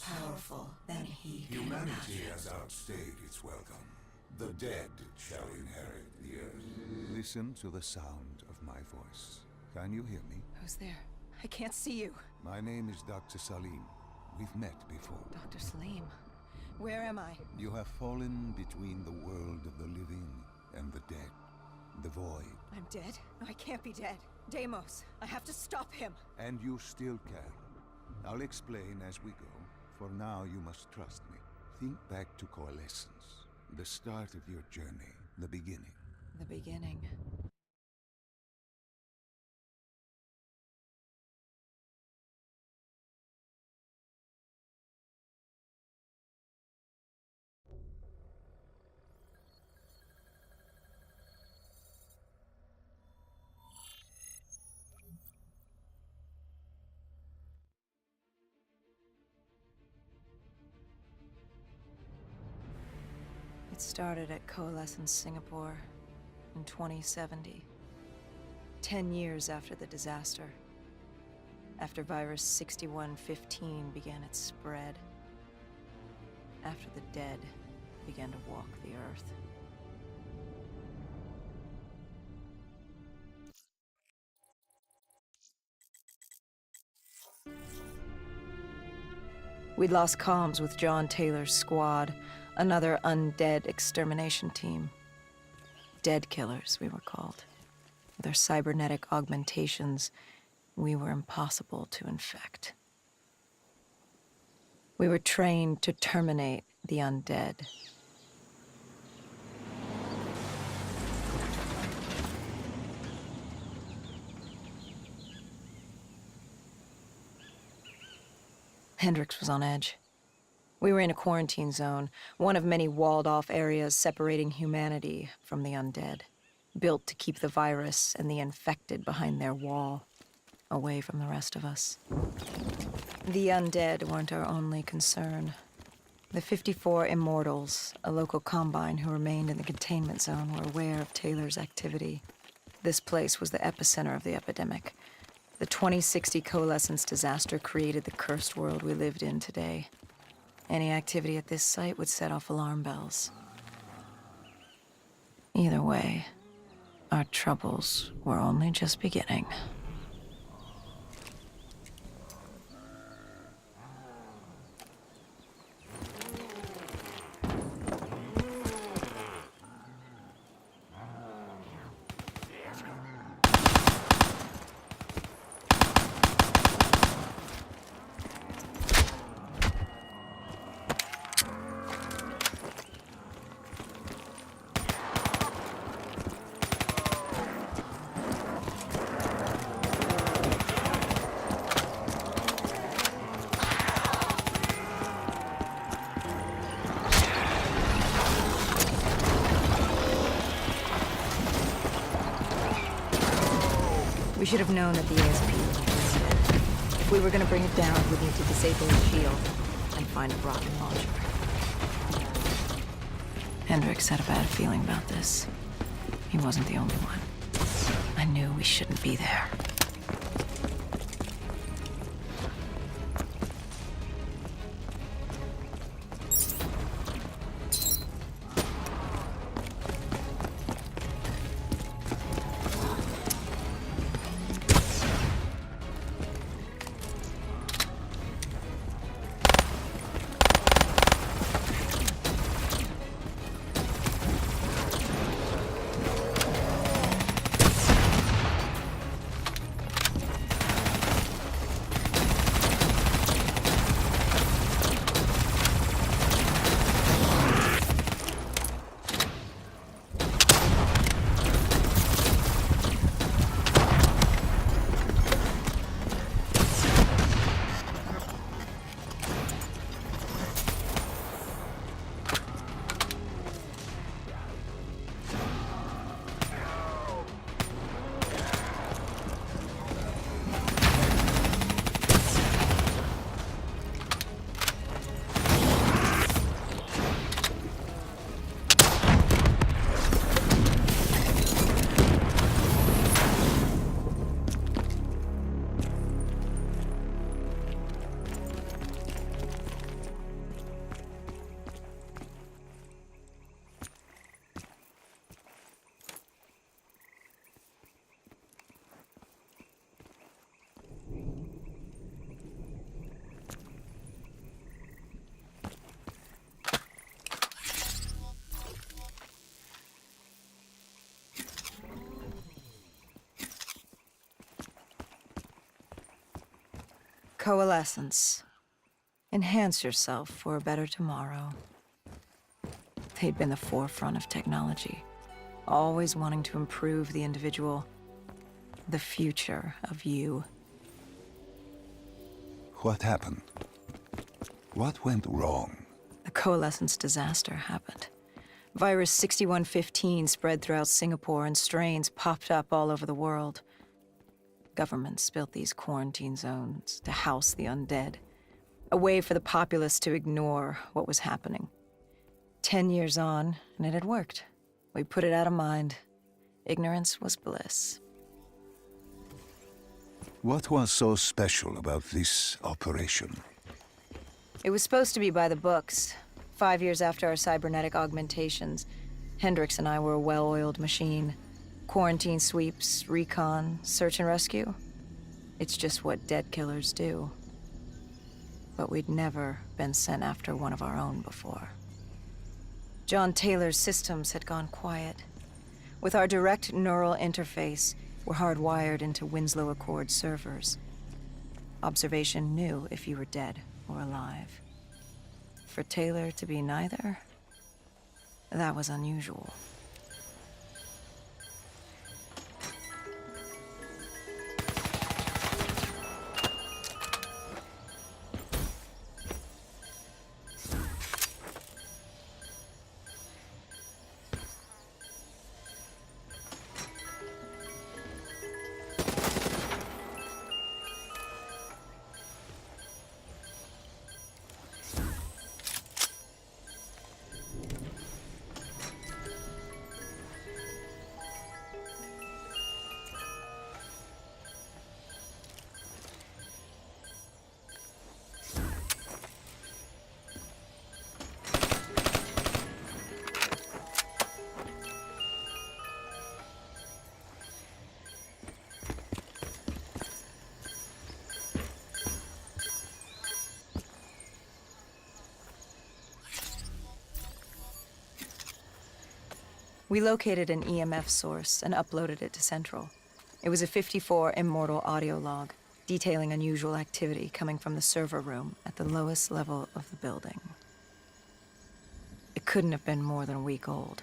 powerful than he can Humanity imagine. has outstayed its welcome. The dead shall inherit the earth. Listen to the sound of my voice. Can you hear me? Who's there? I can't see you. My name is Dr. Salim. We've met before. Dr. Salim, where am I? You have fallen between the world of the living and the dead. The void. I'm dead? No, I can't be dead. Deimos, I have to stop him. And you still can. I'll explain as we go. For now, you must trust me. Think back to Coalescence. The start of your journey. The beginning. The beginning. It started at Coalescence Singapore in 2070. 10 years after the disaster. After virus 6115 began its spread. After the dead began to walk the earth. We'd lost comms with John Taylor's squad, another undead extermination team. Dead killers, we were called. With our cybernetic augmentations, we were impossible to infect. We were trained to terminate the undead. Hendricks was on edge. We were in a quarantine zone, one of many walled-off areas separating humanity from the undead, built to keep the virus and the infected behind their wall, away from the rest of us. The undead weren't our only concern. The 54 Immortals, a local combine who remained in the containment zone, were aware of Taylor's activity. This place was the epicenter of the epidemic. The 2060 Coalescence disaster created the cursed world we lived in today. Any activity at this site would set off alarm bells. Either way, our troubles were only just beginning. We should have known that the ASP would be listed. If we were going to bring it down, we'd need to disable the shield and find a rocket launcher. Hendricks had a bad feeling about this. He wasn't the only one. I knew we shouldn't be there. Coalescence. Enhance yourself for a better tomorrow. They'd been the forefront of technology, always wanting to improve the individual, the future of you. What happened? What went wrong? The Coalescence disaster happened. Virus 6115 spread throughout Singapore and strains popped up all over the world. Governments built these quarantine zones to house the undead, a way for the populace to ignore what was happening. 10 years on, and it had worked. We put it out of mind. Ignorance was bliss. What was so special about this operation? It was supposed to be by the books. 5 years after our cybernetic augmentations, Hendricks and I were a well-oiled machine. Quarantine sweeps, recon, search and rescue. It's just what dead killers do. But we'd never been sent after one of our own before. John Taylor's systems had gone quiet. With our direct neural interface, we're hardwired into Winslow Accord servers. Observation knew if you were dead or alive. For Taylor to be neither, that was unusual. We located an EMF source and uploaded it to Central. It was a 54 immortal audio log, detailing unusual activity coming from the server room at the lowest level of the building. It couldn't have been more than a week old.